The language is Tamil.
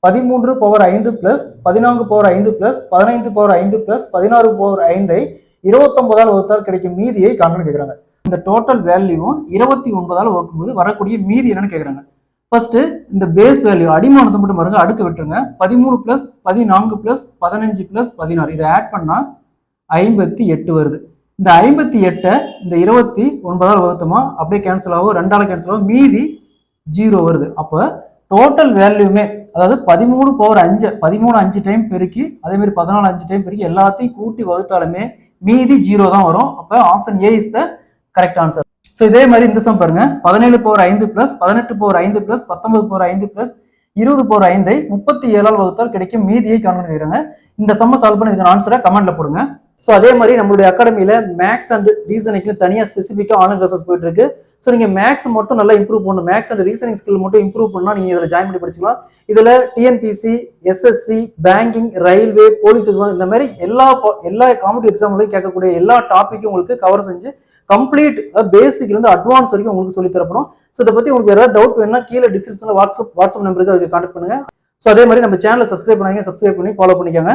13 power 5 plus 14 power 5 plus 15 power 5 plus 16 power 5 29ஆல் வகுத்தால் கிடைக்கும் மீதியை காண்பு கேட்குறாங்க. இந்த டோட்டல் வேல்யூவும் 29ஆல் வகுக்கும்போது வரக்கூடிய மீதி என்னன்னு கேட்குறாங்க. ஃபர்ஸ்ட் இந்த பேஸ் வேல்யூ அடிமானத்தை மட்டும் பாருங்க, அடுக்கு விட்டுருங்க. 13 பிளஸ் 14 பிளஸ் 15 பிளஸ் 16 இதை ஆட் பண்ணா 58 வருது. இந்த 58 இந்த 29ஆல் வகுத்தோமா அப்படியே கேன்சல் ஆகும், 2ஆல் கேன்சல் ஆகும், மீதி 0 வருது. அப்போ டோட்டல் வேல்யூமே அதாவது 13 பவர் 5 13 5 டைம் பெருக்கி அதே மாதிரி 14 5 டைம் பெருக்கி எல்லாத்தையும் கூட்டி வகுத்தாலுமே மீதி 0 தான் வரும். அப்போ option A is the correct answer. So இதே மாதிரி இந்த சம் பாருங்க, 17 power 5 plus 18 power 5 plus 19 power 5 plus 20 power 5 37ஆல் வகுத்தால் கிடைக்கும் மீதியை காண்பிக்கிறாங்க. இந்த சம்ம சால்வ் பண்ணி இதுக்கு ஆன்சரை கமெண்ட்ல போடுங்க. ஸோ அதே மாதிரி நம்மளுடைய அகாடமியில மேக்ஸ் அண்ட் ரீசனிங்க்கு தனியாக ஸ்பெசிஃபிக்காக ஆன்லைன் கிளாஸஸ் போயிட்டு இருக்கு. ஸோ நீங்க மேக்ஸ் மட்டும் நல்லா இம்ப்ரூவ் பண்ணணும், மேக்ஸ் அண்ட் ரீசனிங் ஸ்கில் மட்டும் இம்ப்ரூவ் பண்ணா நீங்க இதில் ஜாயின் பண்ணி படிச்சுக்கலாம். இதுல TNPSC, SSC, banking, railway, police exam இந்த மாதிரி எல்லா காம்படிட்டிவ் எக்ஸாம்லையும் கேட்கக்கூடிய எல்லா டாப்பிக்கும் உங்களுக்கு கவர் செஞ்சு கம்ப்ளீட் பேசிக்ல இருந்து அட்வான்ஸ் வரைக்கும் உங்களுக்கு சொல்லி தரப்படும். ஸோ இதை பத்தி உங்களுக்கு ஏதாவது டவுட் வேணும்னா கீழே டிஸ்கிரிப்ஷன்ல வாட்ஸ்அப் நம்பருக்கு அதுக்கு கான்டாக்ட் பண்ணுங்க. ஸோ அதே மாதிரி நம்ம சேனலை சப்ஸ்கிரைப் பண்ணி ஃபாலோ பண்ணிக்கோங்க.